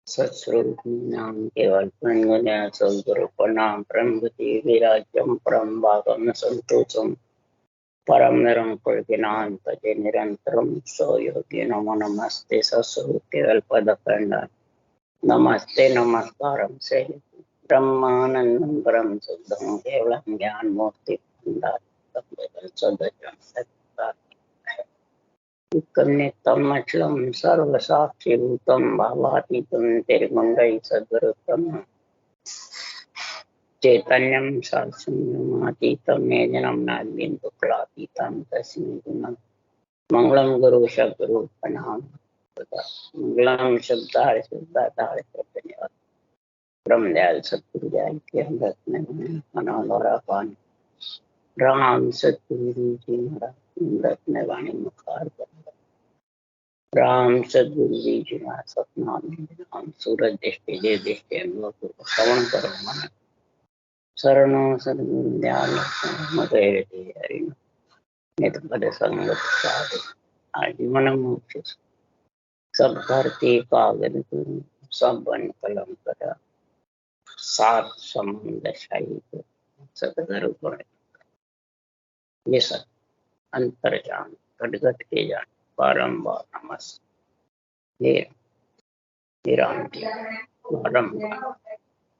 सत्स्वरूपिणां केवल प्रणगुण्य सद्गुरुपणां ब्रह्मति विराज्यं परं भागं संतोषं परम निरंकुर ज्ञानपदे निरंतरं सौयोगी नमो नमस्ते सत्स्वरूप केवल पदखंड नमस्ते नमस्कारं से ब्रह्मानंदं परम शुद्धं केवलं ज्ञान मूर्ति नित्यं अचलं सर्वसाक्षिभूतं भावातीतं तिरुमंगल सद्गुरुतं चैतन्यं शास्त्रमातीतं मेजनं नाद्यं कलातीतं तस्मै गुणं मंगलम गुरु सद्गुरु प्रणाम मंगलम शब्दार्थ शुद्धाचार्य धन्यवाद ब्रह्मदयाल सतगुरु दयाल के अमृत में मनोहरा पान राम सतगुरु जी महाराज अमृत में वाणी मुखार पर राम सतगुरु जी महाराज सतनाम राम सूरज दृष्टि देव दृष्टि अनुभव श्रवण करो मन शरणो सतगुरु दयाल मधुर हरि नित पद संगत साधु आजीवन मोक्ष सब धरती कागज सब वन कलम करा सात समुद्र शाही सतगुरु गुण ये सब अंतर जान घट के जान बारंबार नमस्ते हे राम बारंबार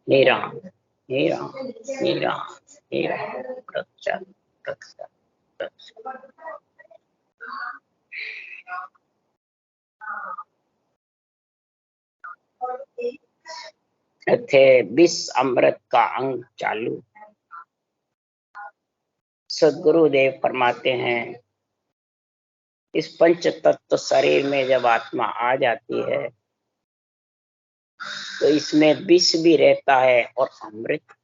हे राम हे राम हे राम हे राम रक्षा रक्षा रक्षा थे 20 अमृत का अंग चालू। सदगुरुदेव फरमाते हैं इस पंच तत्व शरीर में जब आत्मा आ जाती है तो इसमें विष भी रहता है और अमृत।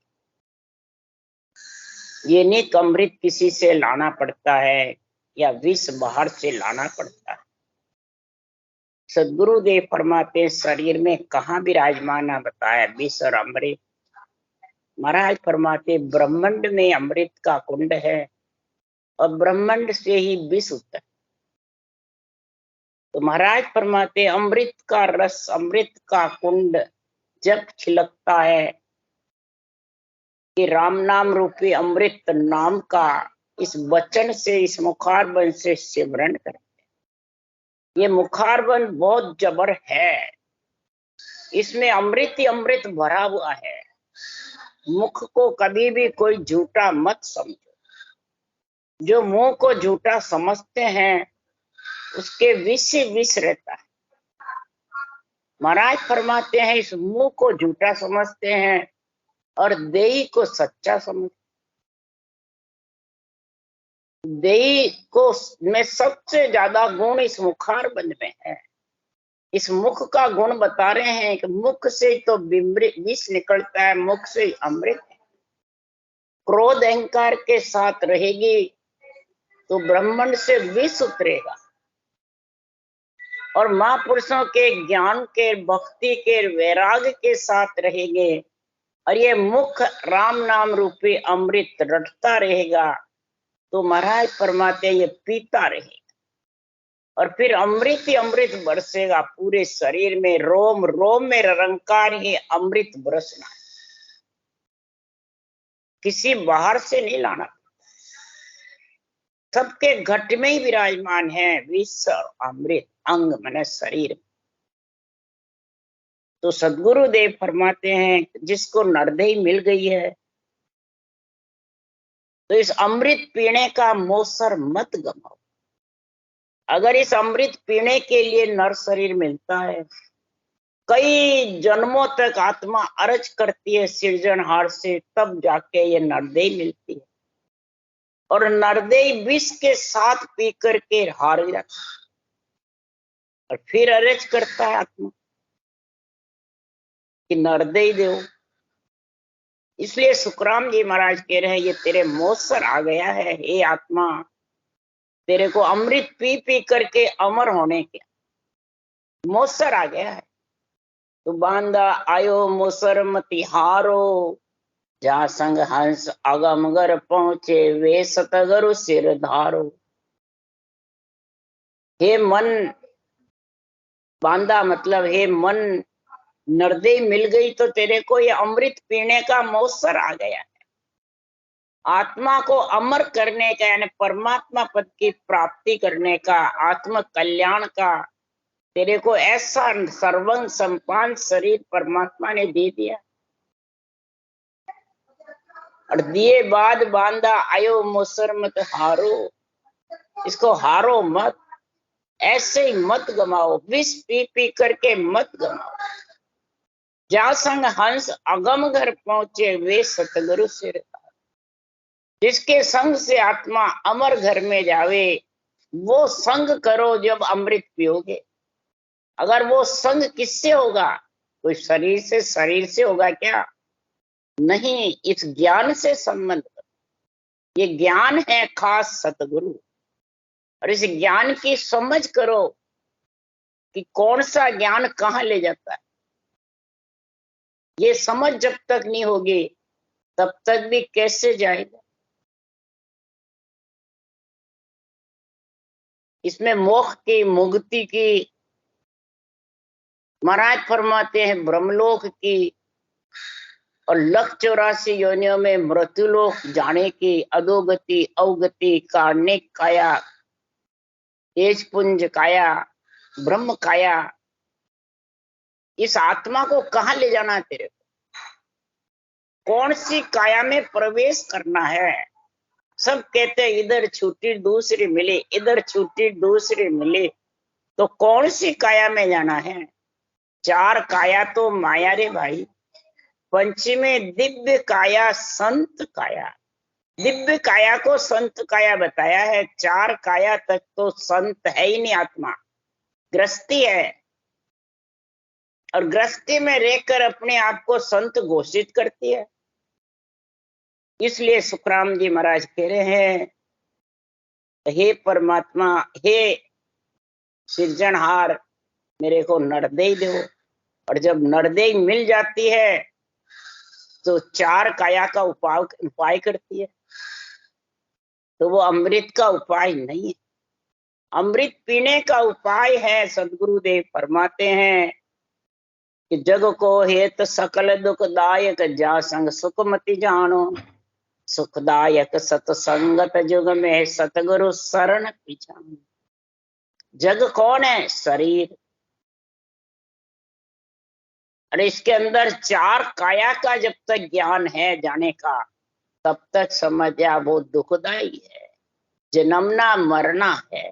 ये निक अमृत किसी से लाना पड़ता है या विष बाहर से लाना पड़ता है। सदगुरुदेव फरमाते हैं शरीर में कहाँ विराजमान बताया विष और अमृत। महाराज फरमाते ब्रह्मांड में अमृत का कुंड है और ब्रह्मांड से ही विष उत्तर। तो महाराज फरमाते अमृत का रस अमृत का कुंड जब छिलकता है कि राम नाम रूपी अमृत नाम का इस वचन से इस मुखारबंद से सिमरण करते। ये मुखारबंद बहुत जबर है, इसमें अमृत ही अमृत भरा हुआ है। मुख को कभी भी कोई झूठा मत समझो। जो मुंह को झूठा समझते हैं उसके विष ही विष रहता है। महाराज फरमाते हैं इस मुंह को झूठा समझते हैं और देही को सच्चा समझ। देही को में सबसे ज्यादा गुण इस मुखारबंद में है। इस मुख का गुण बता रहे हैं कि मुख से तो विष निकलता है, मुख से अमृत है। क्रोध अहंकार के साथ रहेगी तो ब्रह्मांड से विष उतरेगा और महापुरुषों के ज्ञान के भक्ति के वैराग्य के साथ रहेंगे और ये मुख राम नाम रूपी अमृत रटता रहेगा तो महाराज फरमाते ये पीता रहेगा और फिर अमृत ही अमृत बरसेगा पूरे शरीर में। रोम रोम में रंकार ही अमृत बरसना, किसी बाहर से नहीं लाना। सबके घट में ही विराजमान है विष और अमृत अंग मन शरीर। तो सदगुरुदेव फरमाते हैं जिसको नरदेही मिल गई है तो इस अमृत पीने का मौसर मत गमाओ। अगर इस अमृत पीने के लिए नर शरीर मिलता है, कई जन्मों तक आत्मा अर्ज करती है सृजनहार से, तब जाके ये नरदेही मिलती है और नरदेही विष के साथ पी करके हार जाता है और फिर अर्ज करता है आत्मा कि नरदेही दो। इसलिए सुखराम जी महाराज कह रहे हैं ये तेरे मौसर आ गया है हे आत्मा, तेरे को अमृत पी पी करके अमर होने के मौसर आ गया है। तो बांदा आयो मौसर मतिहारो, जहाँ संग हंस अगमगर पहुंचे वे सतगुरु सिर धारो। हे मन, बांदा मतलब हे मन, नरदेई मिल गई तो तेरे को ये अमृत पीने का मौसर आ गया है। आत्मा को अमर करने का यानी परमात्मा पद की प्राप्ति करने का, आत्म कल्याण का तेरे को ऐसा सर्वंग संपान शरीर परमात्मा ने दे दिया। और दिए बाद बांधा आयो मोसर मत हारो, इसको हारो मत, ऐसे ही मत गमाओ, विष पी पी करके मत गमाओ। जा संग हंस अगम घर पहुंचे वे सतगुरु सिर, जिसके संग से आत्मा अमर घर में जावे वो संग करो जब अमृत पियोगे। अगर वो संग किससे होगा? कोई शरीर से होगा क्या? नहीं, इस ज्ञान से संबंध। ये ज्ञान है खास सतगुरु, और इस ज्ञान की समझ करो कि कौन सा ज्ञान कहाँ ले जाता है। ये समझ जब तक नहीं होगी तब तक भी कैसे जाएगा। इसमें मोक्ष की, मुक्ति की, महाराज फरमाते हैं ब्रह्मलोक की, और 184 योनियों में मृत्युलोक जाने की, अधोगति, अवगति, कार्णिक काया, तेजपुंज काया, ब्रह्म काया। इस आत्मा को कहाँ ले जाना है तेरे को? कौन सी काया में प्रवेश करना है? सब कहते हैं इधर छुट्टी दूसरी मिली, इधर छुट्टी दूसरी मिली, तो कौन सी काया में जाना है? 4 काया तो माया रे भाई। पंचमी दिव्य काया संत काया, दिव्य काया को संत काया बताया है। 4 काया तक तो संत है ही नहीं आत्मा, गृहस्थी है, और गृहस्थी में रहकर अपने आप को संत घोषित करती है। इसलिए सुखराम जी महाराज कह रहे हैं, हे परमात्मा, हे सृजनहार, मेरे को नरदेई दो। और जब नरदेई मिल जाती है तो 4 काया का उपाय करती है, तो वो अमृत का उपाय नहीं है, अमृत पीने का उपाय है। सदगुरुदेव फरमाते हैं कि जग को हेत सकल दुखदायक, जा संग सुखमति जानो, सुखदायक सतसंगत जुग में सतगुरु शरण पिछानो। जग कौन है? शरीर। और इसके अंदर 4 काया का जब तक ज्ञान है जाने का, तब तक समझ जा वो दुखदाई है, जन्मना मरना है।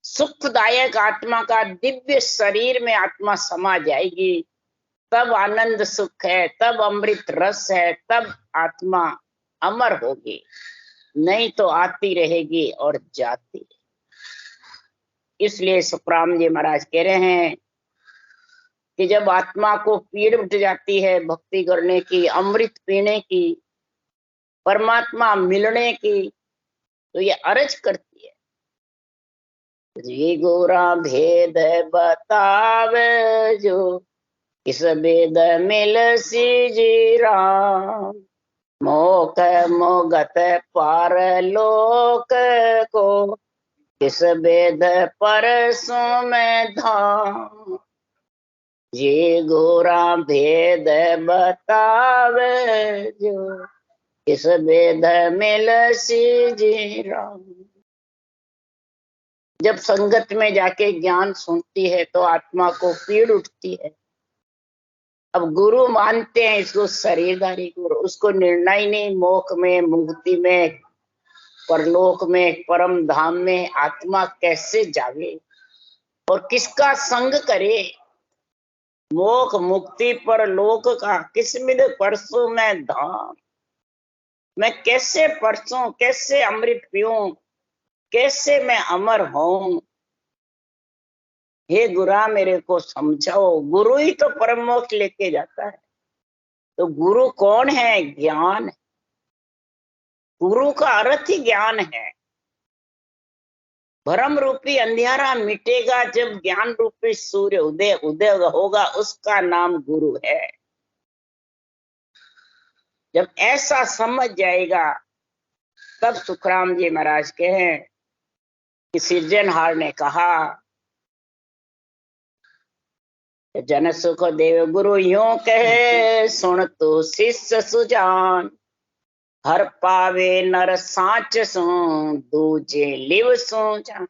सुखदायक आत्मा का दिव्य शरीर में आत्मा समा जाएगी, तब आनंद सुख है, तब अमृत रस है, तब आत्मा अमर होगी। नहीं तो आती रहेगी और जाती। इसलिए सुखराम जी महाराज कह रहे हैं कि जब आत्मा को पीड़ उठ जाती है भक्ति करने की, अमृत पीने की, परमात्मा मिलने की, तो ये अर्ज करती है, जी गोरा भेद बतावे जो, इस भेद मिल सी जी राम, मोक मोगत पार लोक को, किस भेद परसों में धाम। ये गोरा भेद बतावे जो, इस भेद मिल सी जी राम। जब संगत में जाके ज्ञान सुनती है तो आत्मा को पीड़ उठती है। अब गुरु मानते हैं इसको शरीरधारी गुरु, उसको निर्णय नहीं मोक्ष में, मुक्ति में, परलोक में, परम धाम में आत्मा कैसे जावे और किसका संग करे। मोक्ष मुक्ति परलोक का किसमिद परसों में धाम। मैं कैसे परसों, कैसे अमृत पीऊं, कैसे मैं अमर हूं। हे गुरा मेरे को समझाओ। गुरु ही तो परम मोक्ष लेके जाता है। तो गुरु कौन है? ज्ञान। गुरु का अर्थ ही ज्ञान है। भ्रम रूपी अंधियारा मिटेगा जब ज्ञान रूपी सूर्य उदय होगा, उसका नाम गुरु है। जब ऐसा समझ जाएगा तब सुखराम जी महाराज कहें कि सृजनहार ने कहा जन सुख देव गुरु यूं कहे, सुन तो शिष्य सुजान। हर पावे नर साच सो, दूजे लिव सो जान।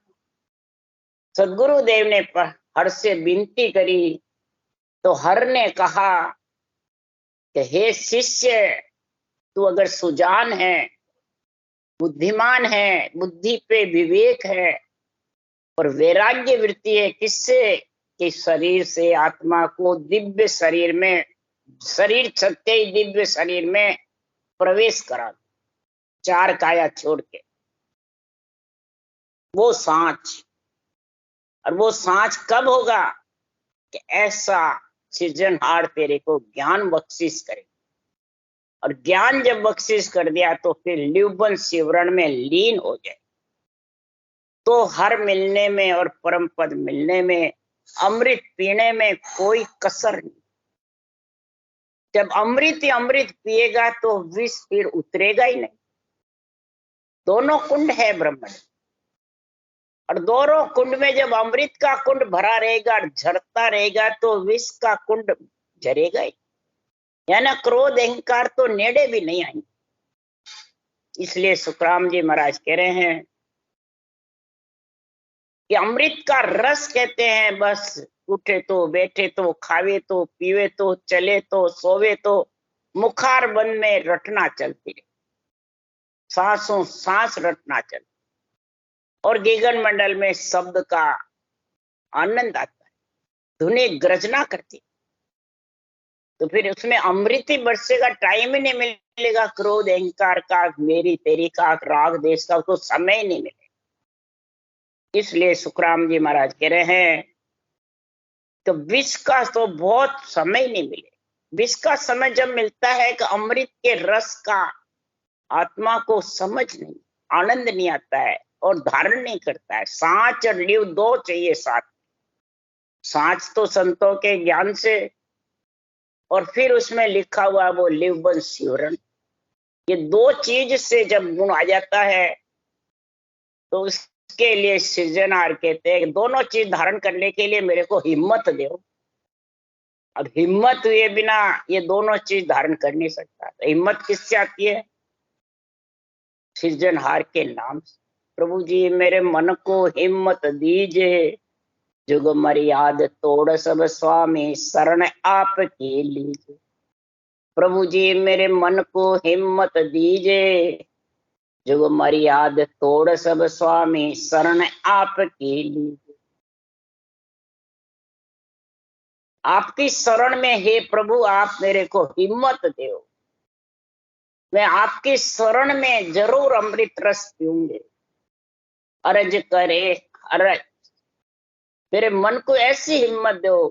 सदगुरु देव ने हर से विनती करी तो हर ने कहा कि हे शिष्य, तू अगर सुजान है, बुद्धिमान है, बुद्धि पे विवेक है और वैराग्य वृत्ति है, किससे कि शरीर से आत्मा को दिव्य शरीर में, शरीर सत्य ही दिव्य शरीर में प्रवेश करा, चार काया छोड़ के। वो सांच, और वो सांच कब होगा कि ऐसा सृजनहार तेरे को ज्ञान बख्शिश करे, और ज्ञान जब बख्शिश कर दिया तो फिर लिवबन शिवरण में लीन हो जाए, तो हर मिलने में और परम पद मिलने में, अमृत पीने में कोई कसर नहीं। जब अमृत ही अमृत पिएगा तो विष फिर उतरेगा ही नहीं। दोनों कुंड है ब्रह्म, और दोनों कुंड में जब अमृत का कुंड भरा रहेगा, झरता रहेगा, तो विष का कुंड झरेगा ही, यानी क्रोध अहंकार तो नेड़े भी नहीं आएंगे। इसलिए सुखराम जी महाराज कह रहे हैं कि अमृत का रस कहते हैं, बस उठे तो बैठे तो खावे तो पीवे तो चले तो सोवे तो मुखार बंद में रटना चलती है, सांसों सांस रटना चलती, और गगन मंडल में शब्द का आनंद आता है, धुनी गर्जना करती, तो फिर उसमें अमृत ही बरसेगा, टाइम ही नहीं मिलेगा क्रोध अहंकार का, मेरी तेरी का, राग देश का, तो समय ही नहीं मिलेगा। इसलिए सुखराम जी महाराज कह रहे हैं तो विष का तो बहुत समय नहीं मिले। विष का समय जब मिलता है कि अमृत के रस का आत्मा को समझ नहीं, आनंद नहीं आता है और धारण नहीं करता है। सांच और लीव दो चाहिए साथ, सांच तो संतों के ज्ञान से, और फिर उसमें लिखा हुआ वो लिवबन शिवरण, ये दो चीज से जब गुण आ जाता है तो उसके लिए सृजनहार कहते हैं दोनों चीज धारण करने के लिए मेरे को हिम्मत दो। अब हिम्मत हुए बिना ये दोनों चीज धारण कर नहीं सकता। तो हिम्मत किससे आती है? सृजनहार के नाम से। प्रभु जी मेरे मन को हिम्मत दीजिए, जुग मर्याद तोड़ सब स्वामी शरण आपके लीजिए। प्रभु जी मेरे मन को हिम्मत दीजिए, जुग मर्याद तोड़ सब स्वामी शरण आपके लीजिए। आपकी शरण में हे प्रभु आप मेरे को हिम्मत दो, मैं आपकी शरण में जरूर अमृत रस पीऊंगे। अरज करे अरज, मेरे मन को ऐसी हिम्मत दो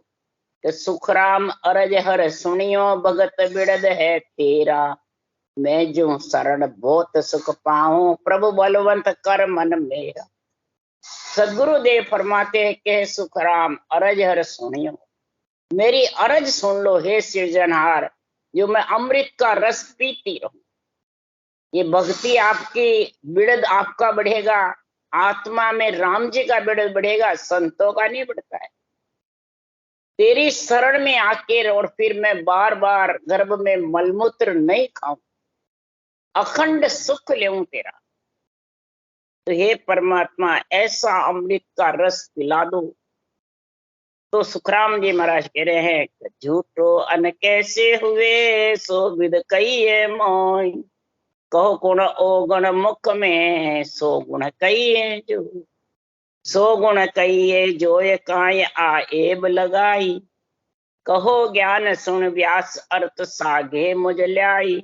कि सुखराम अरज हर सुनियो भगत बिड़द है तेरा, मैं जो शरण बहुत सुख पाऊं प्रभु बलवंत कर मन मेरा। सदगुरुदेव फरमाते हैं कि सुखराम अरज हर सुनियो, मेरी अरज सुन लो हे सृजनहार, जो मैं अमृत का रस पीती रहूं। ये भक्ति आपकी, बिड़द आपका बढ़ेगा, आत्मा में राम जी का बिड़द बढ़ेगा, संतों का नहीं बढ़ता है। तेरी शरण में आके और फिर मैं बार बार गर्भ में मलमूत्र नहीं खाऊं, अखंड सुख लेऊं तेरा। तो हे परमात्मा ऐसा अमृत का रस पिला दो। तो सुखराम जी महाराज कह रहे हैं झूठो अन कैसे हुए सो विद कहिए मोय, कहो गुण ओगण मुख में सो गुण कहिए जो, सो गुण कहिए जोय काय आएब लगाई, कहो ज्ञान सुन व्यास अर्थ सागे मुझ ल्याई।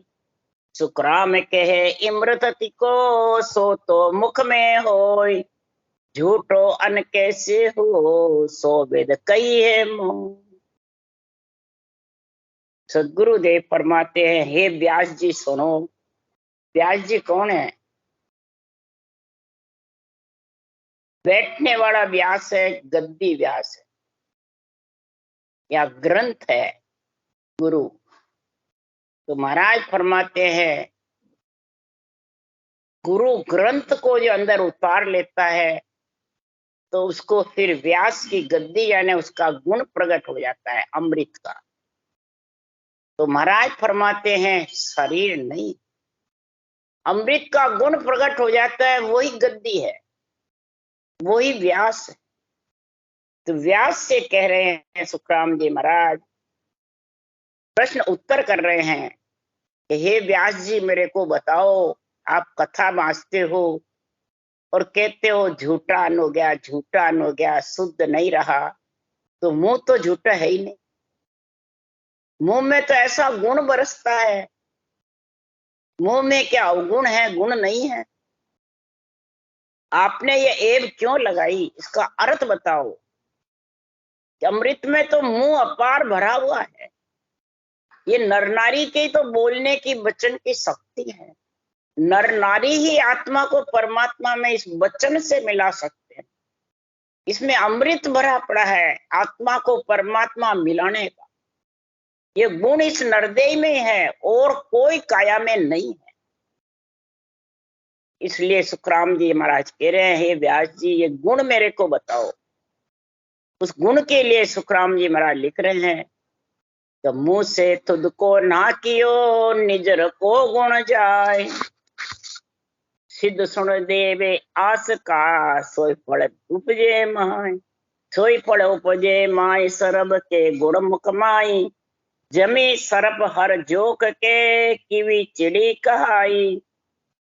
सुखराम कहे इमृतति को सो तो मुख में होय, झूठो अन कैसे हो सो वेद कहिए मोय। सदगुरुदेव फरमाते हैं हे व्यास जी सुनो। व्यास जी कौन है? बैठने वाला व्यास है, गद्दी व्यास है, या ग्रंथ है गुरु। तो महाराज फरमाते हैं गुरु ग्रंथ को जो अंदर उतार लेता है तो उसको फिर व्यास की गद्दी यानी उसका गुण प्रकट हो जाता है अमृत का। तो महाराज फरमाते हैं शरीर नहीं, अमृत का गुण प्रकट हो जाता है, वही गद्दी है, वही व्यास है। तो व्यास से कह रहे हैं सुखराम जी महाराज, प्रश्न उत्तर कर रहे हैं कि हे व्यास जी मेरे को बताओ, आप कथा बांचते हो और कहते हो झूठा अन्न हो गया, झूठा अन्न हो गया, शुद्ध नहीं रहा, तो मुंह तो झूठा है ही नहीं, मुंह में तो ऐसा गुण बरसता है, मुंह में क्या अवगुण है, गुण नहीं है। आपने ये एब क्यों लगाई, इसका अर्थ बताओ। कि अमृत में तो मुंह अपार भरा हुआ है, ये नर नारी के तो बोलने की वचन की शक्ति है। नर नारी ही आत्मा को परमात्मा में इस वचन से मिला सकते हैं। इसमें अमृत भरा पड़ा है आत्मा को परमात्मा मिलाने का। ये गुण इस नरदेह में है और कोई काया में नहीं है। इसलिए सुखराम जी महाराज कह रहे हैं, हे व्यास जी ये गुण मेरे को बताओ। उस गुण के लिए सुखराम जी महाराज लिख रहे हैं, तो मुंह से तुद को ना कियो निजर को गुण जाए, सिद्ध सुन देवे आस का सोई फल उपजे माय, सोई फल उपजे माय सरब के गुण मुकमाई, जमी सरप हर जोक के किवी चिड़ी कहाई,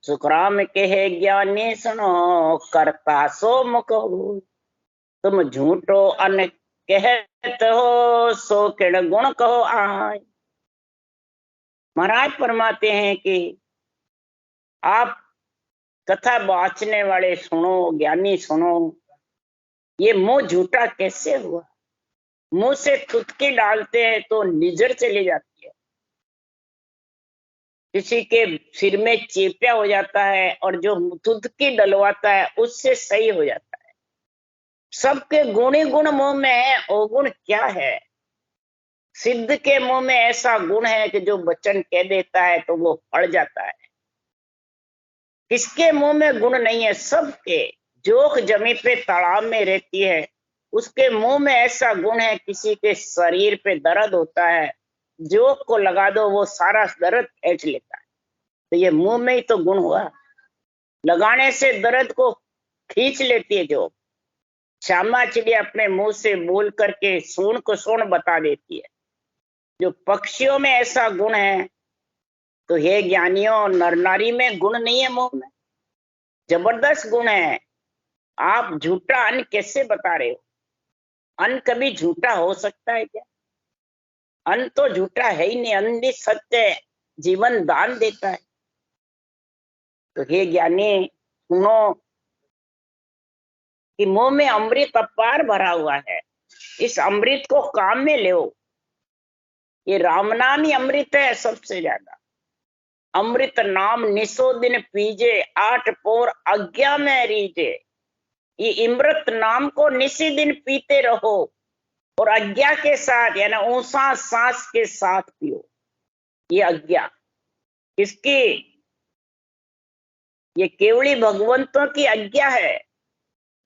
सुखराम कहे ज्ञानी सुनो करता सो मुख हो, तुम झूठो अन कहत हो सो किण गुण कहो आय। महाराज फरमाते हैं कि आप कथा बाँचने वाले सुनो, ज्ञानी सुनो, ये मुंह झूठा कैसे हुआ। मुंह से थुतकी डालते हैं तो निजर चली जाती है, किसी के सिर में चेपिया हो जाता है और जो थुतकी डलवाता है उससे सही हो जाता है। सबके गुण ही गुण मुंह में है, अवगुण क्या है। सिद्ध के मुंह में ऐसा गुण है कि जो वचन कह देता है तो वो फल जाता है। किसके मुंह में गुण नहीं है, सबके। जोक जमी पे तालाब में रहती है, उसके मुंह में ऐसा गुण है। किसी के शरीर पे दर्द होता है, जोक को लगा दो वो सारा दर्द खींच लेता है। तो ये मुंह में ही तो गुण हुआ, लगाने से दर्द को खींच लेती है। जोक श्यामा चिड़िया अपने मुंह से बोल करके सोन को सोन बता देती है। जो पक्षियों में ऐसा गुण है, तो हे ज्ञानियों नर नारी में गुण नहीं है, मुंह में जबरदस्त गुण है। आप झूठा अन्न कैसे बता रहे हो। अन्न कभी झूठा हो सकता है क्या। अन्न तो झूठा है ही नहीं, अन्न भी सत्य जीवन दान देता है। तो हे ज्ञानी सुनो कि मुंह में अमृत अपार भरा हुआ है, इस अमृत को काम में लो। ये राम नाम ही अमृत है सबसे ज्यादा। अमृत नाम निसो दिन पीजे, 8 पोर आज्ञा में रीजे। ये अमृत नाम को निसी दिन पीते रहो और आज्ञा के साथ यानी ऊंसा सांस के साथ पियो। ये आज्ञा किसकी, ये केवली भगवंतों की आज्ञा है।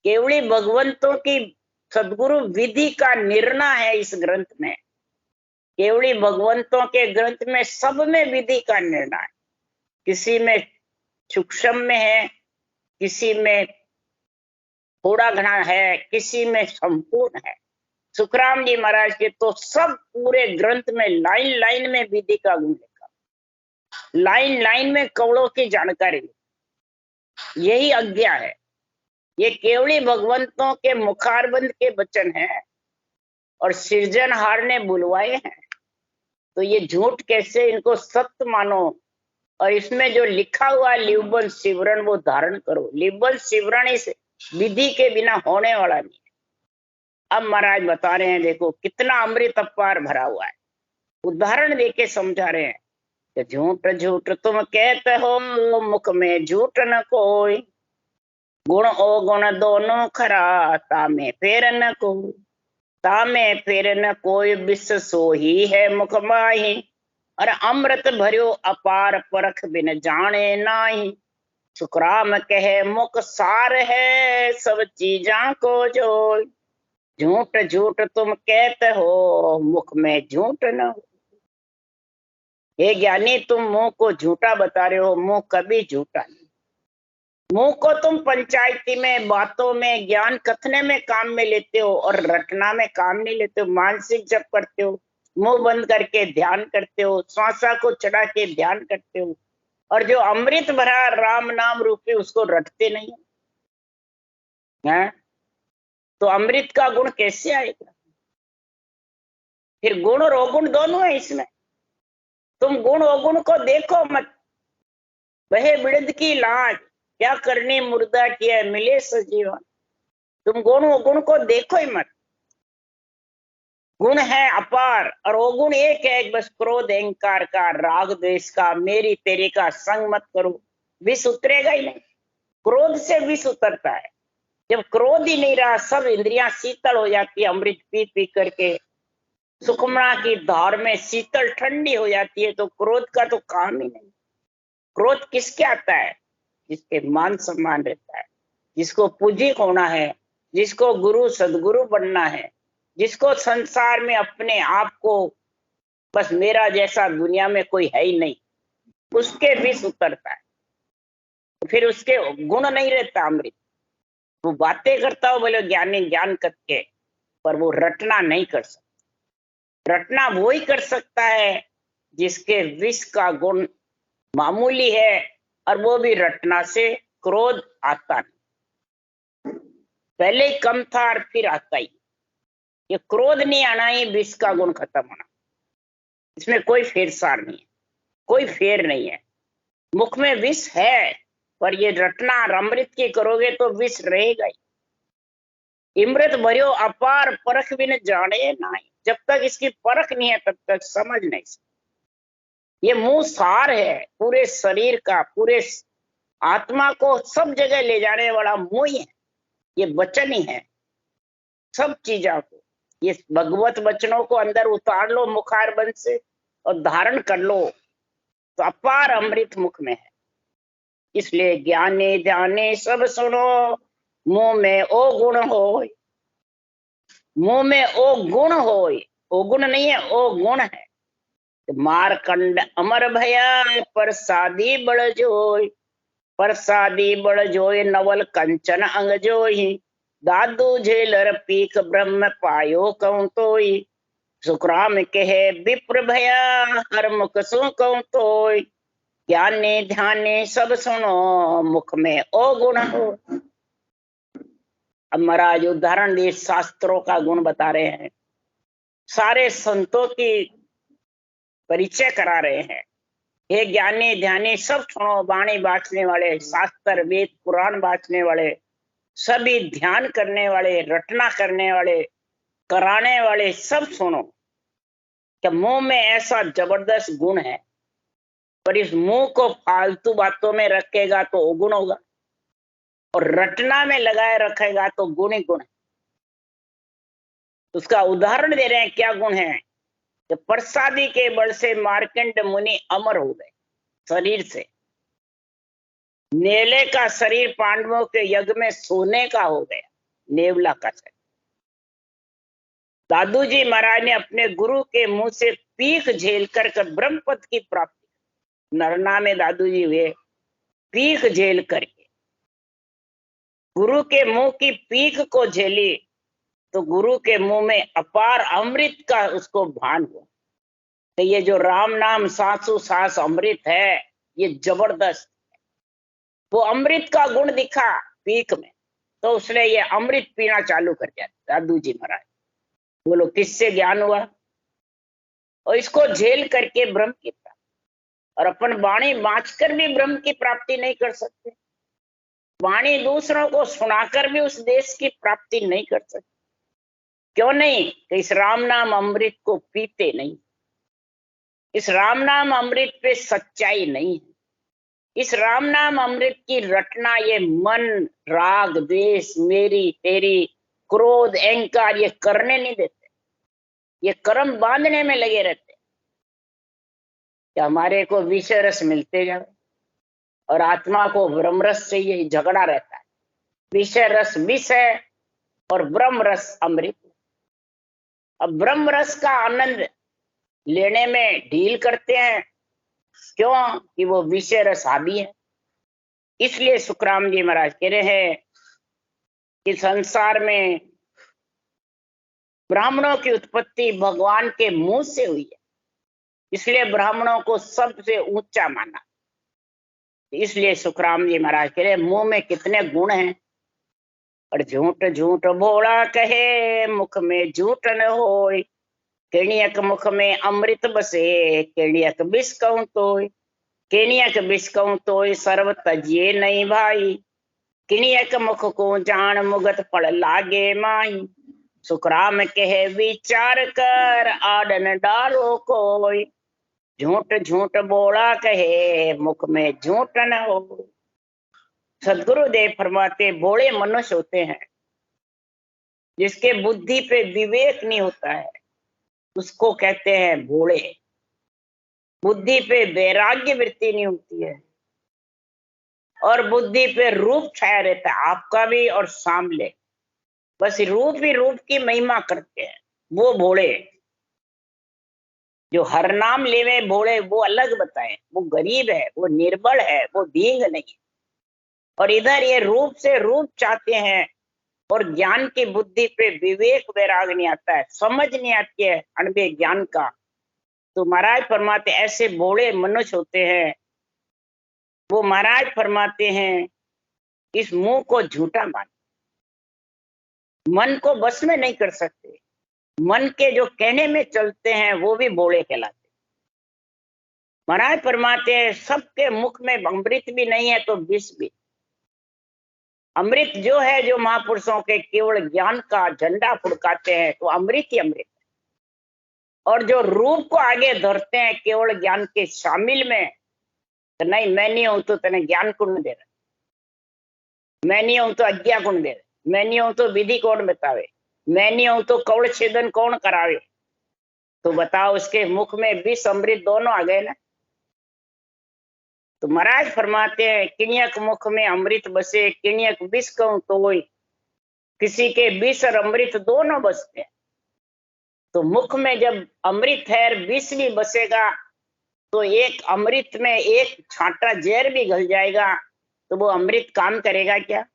केवली भगवंतों की सदगुरु विधि का निर्णय है इस ग्रंथ में। केवली भगवंतों के ग्रंथ में सब में विधि का निर्णय है। किसी में सूक्ष्म में है, किसी में थोड़ा घना है, किसी में संपूर्ण है। सुखराम जी महाराज के तो सब पूरे ग्रंथ में लाइन लाइन में विधि का गुण लिखा, लाइन लाइन में कवड़ों की जानकारी। यही आज्ञा है। ये केवली भगवंतों के मुखारबंद के वचन हैं और सृजनहार ने बुलवाए हैं। तो ये झूठ कैसे, इनको सत्य मानो। और इसमें जो लिखा हुआ लिवबल शिवरण वो धारण करो। लिवबल शिवरण इस विधि के बिना होने वाला नहीं है। अब महाराज बता रहे हैं, देखो कितना अमृत अपार भरा हुआ है। उदाहरण देके समझा रहे हैं कि झूठ झूठ तुम कहते हो, मुख में झूठ न कोई, गुण ओ गुण दोनों खरा, तामे फेर न कोई, तामे फेर न कोई, विश्व सो ही है मुख माही, और अमृत भर्यो अपार परख बिन जाने नाही। सुखराम कहे मुख सार है सब चीजा को जो, झूठ झूठ तुम कहते हो मुख में झूठ न हो। हे ज्ञानी तुम मुंह को झूठा बता रहे हो, मुंह कभी झूठा नहीं। मुंह को तुम पंचायती में, बातों में, ज्ञान कथने में काम में लेते हो और रटना में काम नहीं लेते हो। मानसिक जप करते हो, मुंह बंद करके ध्यान करते हो, श्वासा को चढ़ा के ध्यान करते हो, और जो अमृत भरा राम नाम रूपी उसको रटते नहीं है। तो अमृत का गुण कैसे आएगा? फिर गुण और अवगुण दोनों है इसमें। तुम गुण अवगुण को देखो मत। वहे बिड़द की लाज, क्या करनी मुर्दा किया मिले सजीवन। तुम गुण अवगुण को देखो ही मत। गुण है अपार और अवगुण एक है, बस क्रोध अहंकार का, राग द्वेष का, मेरी तेरी का संग मत करो, विष उतरेगा ही नहीं। क्रोध से विष उतरता है। जब क्रोध ही नहीं रहा, सब इंद्रियां शीतल हो जाती है, अमृत पी पी करके सुखमना की धार में शीतल ठंडी हो जाती है, तो क्रोध का तो काम ही नहीं। क्रोध किसके आता है? जिसके मान सम्मान रहता है, जिसको पूजिक होना है, जिसको गुरु सदगुरु बनना है, जिसको संसार में अपने आप को बस मेरा जैसा दुनिया में कोई है ही नहीं, उसके विष उतरता है। तो फिर उसके गुण नहीं रहता अमृत। वो बातें करता हो बोले ज्ञानी ज्ञान करके, पर वो रटना नहीं कर सकता। रटना वो ही कर सकता है जिसके विष का गुण मामूली है, और वो भी रटना से क्रोध आता नहीं। पहले ही कम था और फिर आता ही। ये क्रोध नहीं आना ही विष का गुण खत्म होना। इसमें कोई फेरसार नहीं है, कोई फेर नहीं है। मुख में विष है, पर ये रटना और अमृत की करोगे तो विष रहेगा ही। इमृत भरियो अपार परख भी न जाने नहीं। जब तक इसकी परख नहीं है तब तक समझ नहीं सकते। ये मुंह सार है पूरे शरीर का, पूरे आत्मा को सब जगह ले जाने वाला मुंह ही है। ये वचन ही है सब चीजों को। ये भगवत वचनों को अंदर उतार लो मुखार बंद से और धारण कर लो, तो अपार अमृत मुख में है। इसलिए ज्ञाने ध्याने सब सुनो, मुंह में ओ गुण हो, मुंह में ओ गुण हो। ओ गुण नहीं है, ओ गुण है। मारकंड अमर भया प्रसादी बड़ जोय, प्रसादी बड़ जोय नवल कंचन अंग जोई। दादू झेलर पीक ब्रह्म पायो कहूं तोई, सुखराम कहे विप्र भया हर मुख सु कहूं तोय। ज्ञाने ध्याने सब सुनो, मुख में ओ गुण हो। अब महाराज उदाहरण दिए, शास्त्रों का गुण बता रहे हैं, सारे संतों की परिचय करा रहे हैं। हे ज्ञानी ध्यानी सब सुनो, वाणी बांटने वाले, शास्त्र वेद पुराण बांटने वाले, सभी ध्यान करने वाले, रटना करने वाले, कराने वाले, सब सुनो कि मुंह में ऐसा जबरदस्त गुण है, पर इस मुंह को फालतू बातों में रखेगा तो अवगुण होगा, और रटना में लगाए रखेगा तो गुण ही गुण है। उसका उदाहरण दे रहे हैं, क्या गुण है? कि प्रसादी के बल से मार्कंड मुनि अमर हो गए शरीर से। नेवले का शरीर पांडवों के यज्ञ में सोने का हो गया, नेवला का शरीर। दादू जी महाराज ने अपने गुरु के मुंह से पीक झेल कर ब्रह्म पद की प्राप्ति, नरना में दादू जी हुए पीक झेल करके। गुरु के मुंह की पीक को झेली तो गुरु के मुंह में अपार अमृत का उसको भान हुआ। तो ये जो राम नाम सांसु सांस अमृत है, ये जबरदस्त है। वो अमृत का गुण दिखा पीक में, तो उसने ये अमृत पीना चालू कर दिया दादू जी महाराज। बोलो किससे ज्ञान हुआ? और इसको झेल करके ब्रह्म की प्राप्ति। और अपन वाणी बांचकर भी ब्रह्म की प्राप्ति नहीं कर सकते, वाणी दूसरों को सुनाकर भी उस देश की प्राप्ति नहीं कर सकते। क्यों नहीं? कि इस राम नाम अमृत को पीते नहीं, इस राम नाम अमृत पे सच्चाई नहीं है। इस राम नाम अमृत की रटना, ये मन राग द्वेष मेरी तेरी क्रोध अहंकार ये करने नहीं देते। ये कर्म बांधने में लगे रहते कि हमारे को विषय रस मिलते जाए, और आत्मा को ब्रह्म रस से यही झगड़ा रहता है। विषय रस विष है और ब्रह्म रस अमृत। अब ब्रह्म रस का आनंद लेने में ढील करते हैं, क्यों? कि वो विषय रस हावी है। इसलिए सुखराम जी महाराज कह रहे हैं कि संसार में ब्राह्मणों की उत्पत्ति भगवान के मुंह से हुई है, इसलिए ब्राह्मणों को सबसे ऊंचा माना। इसलिए सुखराम जी महाराज कह रहे मुंह में कितने गुण हैं, और झूठ झूठ भोला कहे मुख में झूठ न होय, केणियक मुख में अमृत बसे केणियक विष कहूं तोय, केणियक विष कहूं तोय सर्व तजिए नहीं भाई, किणियक मुख को जान मुगत फल लागे माई, सुखराम कहे विचार कर आडन डालो कोई, झूठ झूठ बोला कहे मुख में झूठ न हो। सदगुरुदेव फरमाते भोले मनुष्य होते हैं जिसके बुद्धि पे विवेक नहीं होता है, उसको कहते हैं भोले। बुद्धि पे वैराग्य वृत्ति नहीं होती है और बुद्धि पे रूप छाया रहता है, आपका भी और सामले, बस रूप ही रूप की महिमा करते हैं, वो भोले। जो हर नाम लेवे भोले वो अलग बताए, वो गरीब है, वो निर्बल है, वो दींग नहीं। और इधर ये रूप से रूप चाहते हैं और ज्ञान की बुद्धि पे विवेक वैराग नहीं आता है, समझ नहीं आती है अणबे ज्ञान का। तो महाराज फरमाते ऐसे भोले मनुष्य होते हैं, वो महाराज फरमाते हैं इस मुंह को झूठा मान, मन को बस में नहीं कर सकते, मन के जो कहने में चलते हैं वो भी भोले कहलाते। महाराज फरमाते हैं सबके मुख में अमृत भी नहीं है तो विष भी। अमृत जो है, जो महापुरुषों के केवल ज्ञान का झंडा फुड़काते हैं तो अमृत ही अमृत है। और जो रूप को आगे धरते हैं केवल ज्ञान के शामिल में, तो नहीं मैं नहीं हूं तो तेने ज्ञान कौन दे रहा, मैं नहीं हूं तो आज्ञा कौन दे रहा, मैं नहीं हूं तो विधि कौन बतावे, मैं नहीं हूं तो कौड़ छेदन कौन करावे। तो बताओ उसके मुख में विष अमृत दोनों आ गए ना। तो महाराज फरमाते हैं किणियक मुख में अमृत बसे किणियक विष कहूं तोय, किसी के विष और अमृत दोनों बसते हैं। तो मुख में जब अमृत है विष भी बसेगा तो एक अमृत में एक छांटा जहर भी घल जाएगा तो वो अमृत काम करेगा क्या?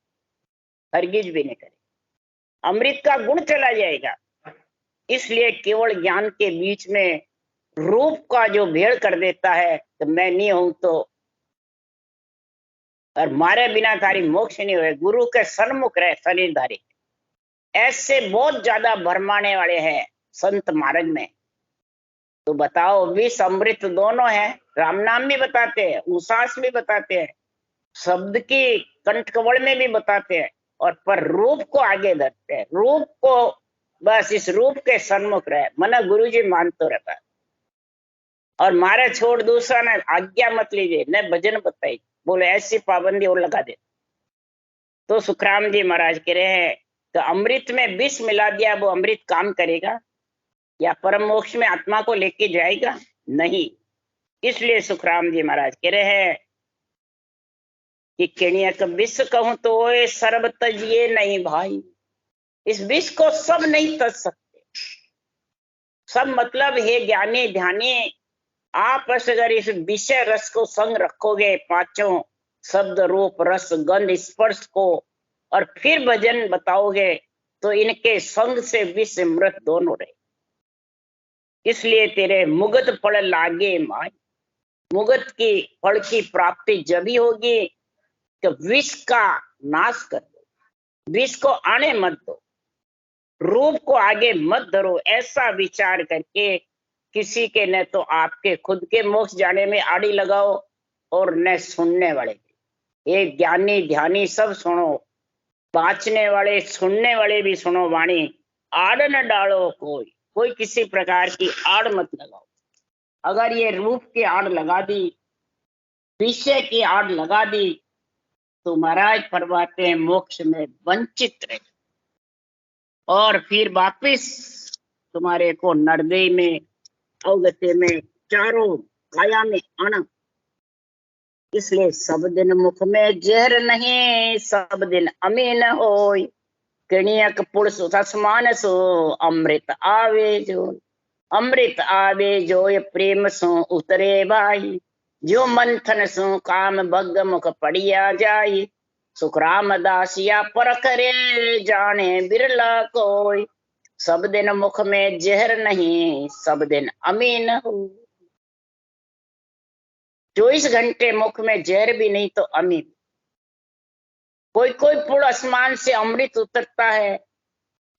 हरगिज भी नहीं करेगा, अमृत का गुण चला जाएगा। इसलिए केवल ज्ञान के बीच में रूप का जो भेड़ कर देता है तो मैं नहीं हूं तो, और मारे बिना तारी मोक्ष नहीं हुए, गुरु के सन्मुख रहे शरीरधारी, ऐसे बहुत ज्यादा भरमाने वाले हैं संत मार्ग में। तो बताओ विष अमृत दोनों है, राम नाम भी बताते हैं, उसास भी बताते हैं, शब्द की कंठ कवल में भी बताते हैं, और पर रूप को आगे धरते हैं, रूप को बस इस रूप के सन्मुख रहे मना गुरु जी मान तो रहता है, और मारे छोड़ दूसरा ने आज्ञा मत लीजिए न भजन बताइए, बोले ऐसी पाबंदी और लगा दे। तो सुखराम जी महाराज कह रहे हैं तो अमृत में विष मिला दिया, वो अमृत काम करेगा या परम मोक्ष में आत्मा को लेके जाएगा? नहीं। इसलिए सुखराम जी महाराज कह रहे हैं कि किणियक विष कहूं तो सर्व तजिए नहीं भाई, इस विष को सब नहीं तज सकते। सब मतलब हे ज्ञानी ध्यानी, आप अगर इस विषय रस को संग रखोगे, पांचों शब्द रूप रस गंध स्पर्श को, और फिर भजन बताओगे तो इनके संग से विष मृत दोनों रहे। इसलिए तेरे मुगत फल लागे माई, मुगत की फल की प्राप्ति जब ही होगी तो विष का नाश कर दो, विष को आने मत दो, रूप को आगे मत धरो। ऐसा विचार करके किसी के न तो आपके खुद के मोक्ष जाने में आड़ी लगाओ और न सुनने वाले। एक ज्ञानी ध्यानी सब सुनो, बाँचने वाले सुनने वाले भी सुनो वाणी, आड़ न डालो कोई किसी प्रकार की आड़ मत लगाओ। अगर ये रूप की आड़ लगा दी, विषय की आड़ लगा दी, तो महाराज फरमाते हैं मोक्ष में वंचित रहे और फिर वापिस तुम्हारे को नरदेह में अवगति में चारों काया में आना। इसलिए सब दिन मुख में जहर नहीं, सब दिन अमीन होय। किणियक पुरुष ससमान सो अमृत आवे जो, अमृत आवे जो ये प्रेम सो उतरे भाई। जो मंथन सो काम भग मुख पड़िया जाई। सुख रामदास या परख रे जाने बिरला कोई। सब दिन मुख में जहर नहीं, सब दिन अमीन हो। 24 घंटे मुख में जहर भी नहीं तो अमीन। कोई कोई पुल आसमान से अमृत उतरता है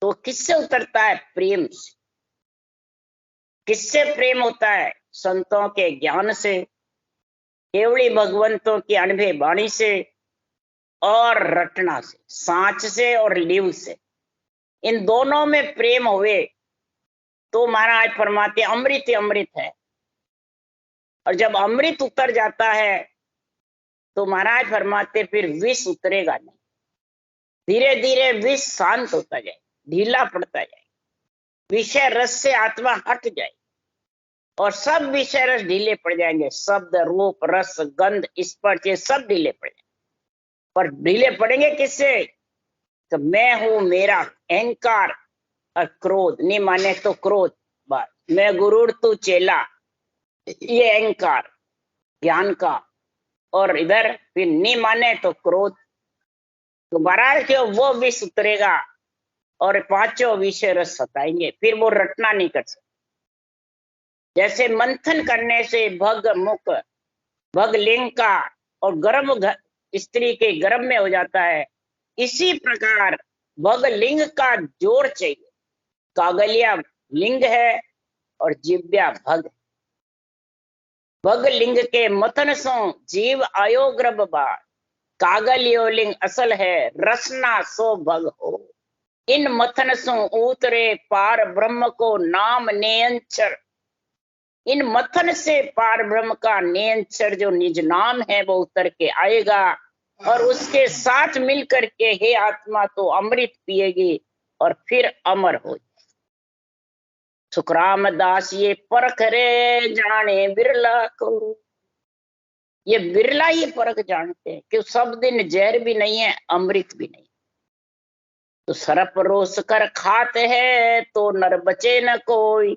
तो किससे उतरता है? प्रेम से। किससे प्रेम होता है? संतों के ज्ञान से, केवड़ी भगवंतों की अनुभव वाणी से और रटना से, सांच से और लीव से। इन दोनों में प्रेम हुए तो महाराज फरमाते अमृत ही अमृत है। और जब अमृत उतर जाता है तो महाराज फरमाते फिर विष उतरेगा नहीं। धीरे धीरे विष शांत होता जाए, ढीला पड़ता जाए, विषय रस से आत्मा हट जाए और सब विषय रस ढीले पड़ जाएंगे। शब्द, रूप, रस, गंध, स्पर्श ये सब ढीले पड़ जाएंगे। पर ढीले पड़ेंगे किससे? तो मैं हूं, मेरा अहंकार और क्रोध। नहीं माने तो क्रोध, बस मैं गुरु तू चेला, ये अहंकार ज्ञान का। और इधर फिर नहीं माने तो क्रोध। तो महाराज के वो विष उतरेगा और पांचों विषय रस सताएंगे, फिर वो रटना नहीं कर सकते। जैसे मंथन करने से भग मुख, भग लिंग का और गर्भ स्त्री के गर्भ में हो जाता है, इसी प्रकार भग लिंग का जोर चाहिए। कागलिया लिंग है और जिव्या भग। भग लिंग के मथन सो जीव आयो गर्भ बार। कागलियो लिंग असल है, रसना सो भग हो। इन मथन सो उतरे पार ब्रह्म को नाम नेयंचर। इन मथन से पार ब्रह्म का नेयंचर जो निज नाम है वो उतर के आएगा और उसके साथ मिलकर के हे आत्मा तो अमृत पिएगी और फिर अमर हो। सुख रामदास ये परख रे जाने बिरला को। ये बिरला ही परख जानते हैं कि सब दिन जहर भी नहीं है, अमृत भी नहीं। तो सरप रोस कर खाते है तो नर बचे न कोई।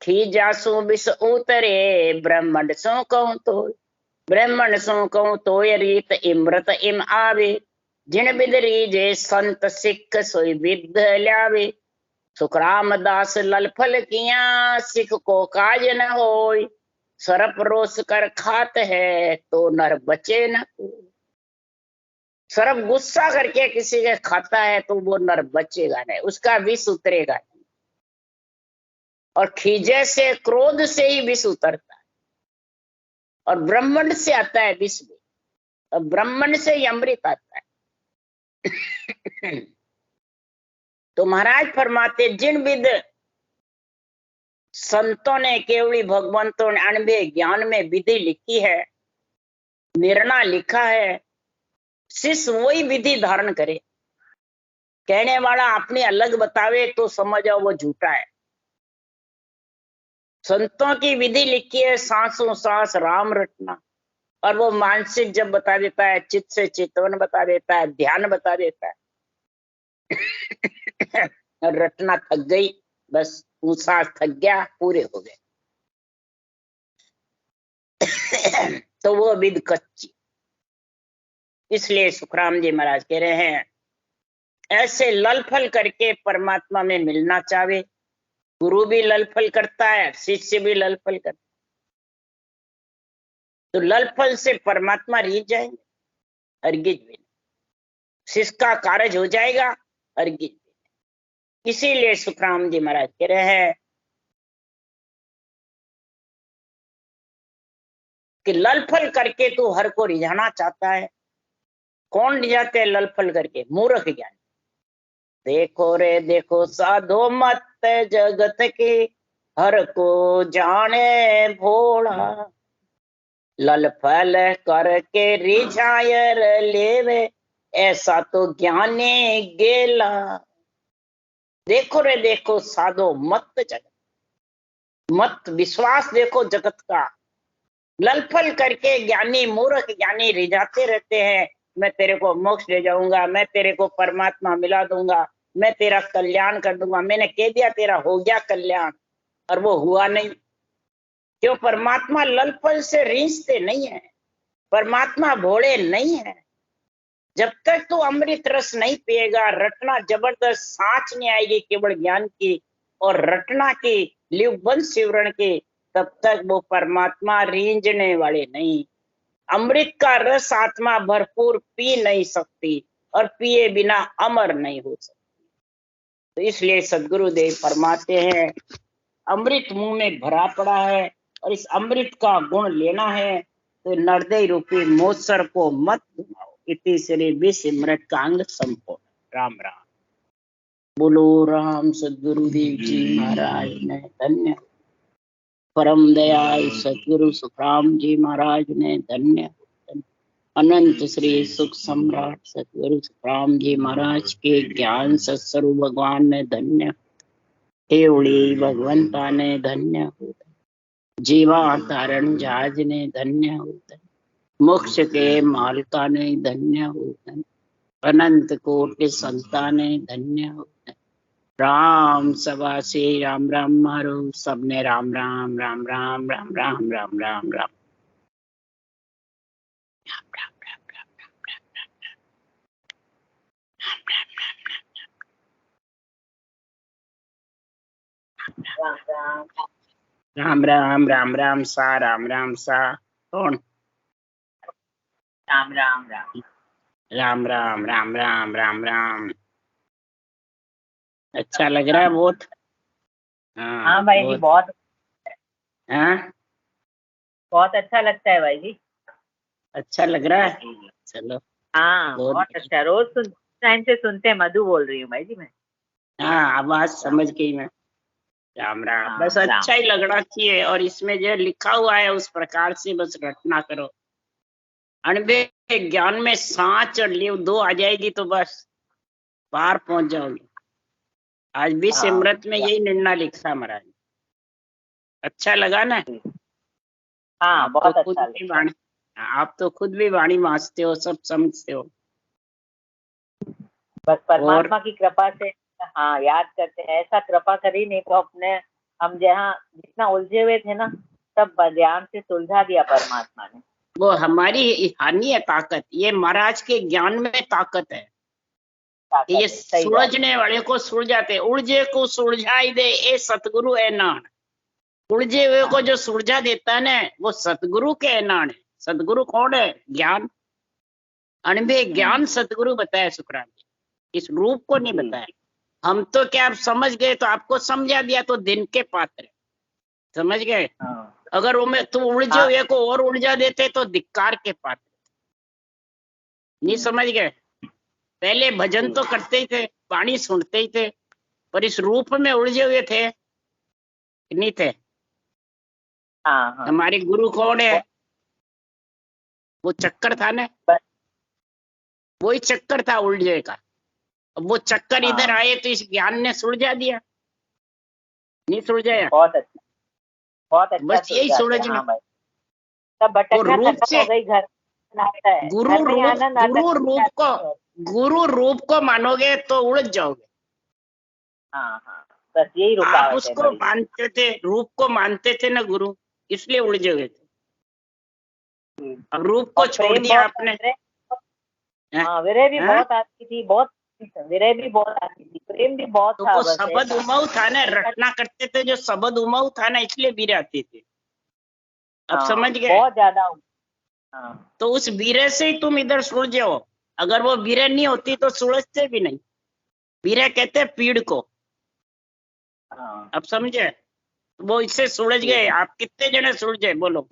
खीजासु विष उतरे ब्राह्मण सो कहूं तो। ब्राह्मण सो कहूं तो ये रीत इमृत इम आवे। जिन बिद रीजे संत सिख सोई विद ल्यावे। सुख रामदास ललफल किया सिख को काज न होय। सरप रोस कर खात है तो नर बचे न कोई। सरप गुस्सा करके किसी के खाता है तो वो नर बचेगा नहीं, उसका विष उतरेगा नहीं। और खीजे से, क्रोध से ही विष उतरता है और ब्राह्मण से आता है विष भी, और ब्राह्मण से ही अमृत आता है। तो महाराज फरमाते जिन विद संतों ने, केवली भगवंतों ने अनुभव ज्ञान में विधि लिखी है, निर्णय लिखा है, शिष्य वही विधि धारण करे। कहने वाला अपनी अलग बतावे तो समझो वो झूठा है। संतों की विधि लिखी है, सांसों सांस राम रटना, और वो मानसिक जब बता देता है, चित्त से चितवन बता देता है, ध्यान बता देता है। और रटना थक गई, बस सांस थक गया, पूरे हो गए। तो वो विध कच्ची। इसलिए सुखराम जी महाराज कह रहे हैं ऐसे ललफल करके परमात्मा में मिलना चाहे। गुरु भी ललफल करता है, शिष्य भी ललफल करता है, तो ललफल से परमात्मा रीझ जाएंगे, अर्गिज भी नहीं। शिष्य का कार्य हो जाएगा, अर्गिज भी नहीं। इसीलिए सुखराम जी महाराज कह रहे हैं कि ललफल करके तू हर को रिझाना चाहता है। कौन रिझाते हैं ललफल करके? मूर्ख ज्ञानी। देखो रे देखो साधो मत जगत के, हर को जाने भोला। ललफल करके रिझायर लेवे, ऐसा तो ज्ञानी गेला। देखो रे देखो साधो मत जगत, मत विश्वास देखो जगत का, ललफल करके ज्ञानी मूर्ख ज्ञानी रिझाते रहते हैं, मैं तेरे को मोक्ष दे जाऊंगा, मैं तेरे को परमात्मा मिला दूंगा, मैं तेरा कल्याण कर दूंगा। मैंने कह दिया तेरा हो गया कल्याण, और वो हुआ नहीं। क्यों? परमात्मा ललफल से रीझते नहीं है, परमात्मा भोले नहीं है। जब तक तू अमृत रस नहीं पिएगा, रटना जबरदस्त सांच नहीं आएगी केवल ज्ञान की और रटना की, लिवबंध सिवरण की, तब तक वो परमात्मा रींझने वाले नहीं। अमृत का रस आत्मा भरपूर पी नहीं सकती और पिए बिना अमर नहीं हो सकती। तो इसलिए सदगुरुदेव फरमाते हैं, अमृत मुंह में भरा पड़ा है और इस अमृत का गुण लेना है तो नरदय रूपी मोसर को मत घुमाओ। इति श्री विस्मृत कांग संपूर्ण। राम राम। बोलो राम सदगुरुदेव जी महाराज ने धन्य। परम दयाल सदगुरु सुखराम जी महाराज ने धन्य। अनंत श्री सुख सम्राट सदगुरु सुखराम जी महाराज के ज्ञान सत्स्वरूप भगवान ने धन्य। केवड़ी भगवंता ने धन्य। जीवा तारण जहाज ने धन्य होता, मोक्ष के मालका ने धन्य होता, अनंत कोटि संता ने धन्य होता। राम सभा से राम राम मारो, सबने राम राम राम राम राम राम राम राम राम। राम राम राम राम सा, राम राम सा। कौन? राम राम राम राम राम राम राम राम राम। अच्छा लग रहा है बहुत? हाँ भाई जी, बहुत बहुत अच्छा लगता है भाई जी। अच्छा लग रहा है। चलो हाँ बहुत अच्छा। रोज टाइम से सुनते मधु बोल रही हूँ भाई जी मैं। हाँ आवाज समझ गई मैं। राम राम। बस अच्छा ही लगना चाहिए और इसमें जो लिखा हुआ है उस प्रकार से बस रटना करो। अणबे ज्ञान में सांच और लीव दो आ जाएगी तो बस पार पहुंच जाओगे। आज भी सिमरत में यही निर्णय लिखा महाराज। अच्छा लगा ना? हाँ बहुत अच्छा लगा। आप तो खुद भी वाणी मांझते हो, सब समझते हो। बस परमात्मा की कृपा से हाँ याद करते हैं। ऐसा कृपा करी नहीं तो अपने हम जहाँ जितना उलझे हुए थे ना, सब ज्ञान से सुलझा दिया परमात्मा ने। वो हमारी हानि है ताकत, ये महाराज के ज्ञान में ताकत है। ये सुलझने वाले को सुलझाते, उलझे को सुलझाई दे ए सतगुरु ए नान। उलझे हुए को जो सुलझा देता है ना, वो सतगुरु के नान है। सतगुरु कौन है? ज्ञान। अनबे ज्ञान सतगुरु बताया सुखराम जी, इस रूप को नहीं बताया। हम तो क्या आप समझ गए तो आपको समझा दिया तो दिन के पात्र, समझ गए। अगर वो में तुम उलझे हुए को और उलझा देते तो धिक्कार के पात्र। नहीं समझ गए? पहले भजन तो करते ही थे, वाणी सुनते ही थे, पर इस रूप में उलझे हुए थे नहीं थे। हमारे गुरु कौन है? वो चक्कर था ना, वही चक्कर था उलझे का। अब वो चक्कर इधर आए तो इस ज्ञान ने सुलझा दिया। नहीं सुलझाया? बहुत अच्छा, बहुत अच्छा। बस यही सुलझना। रूप से गुरु रूप को मानोगे तो उलझ जाओगे। बस यही रुकावट है। आप उसको मानते थे, रूप को मानते थे ना गुरु, इसलिए उलझे हुए थे। अब रूप को छोड़ दिया आपने। विरह भी बहुत आती थी, बहुत विरह भी बहुत आती थी, प्रेम भी बहुत था। वो शब्द उमाऊ था ना, रटना करते थे जो शब्द उमाऊ था ना, इसलिए विरह आती थी। अब समझ गए? बहुत ज्यादा। तो उस विरह से ही तुम इधर सुलझे हो। अगर वो विरह नहीं होती तो सुलझते भी नहीं। विरह कहते हैं पीड़ को। अब समझे? वो इससे सुलझ गए। आप कितने जने सुलझे बोलो?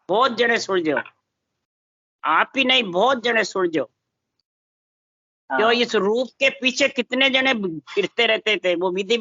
बहुत जने सुलझे हो। आप ही नहीं, बहुत जने सुलझे हो। क्यों? इस रूप के पीछे कितने जने फिरते रहते थे, वो विधि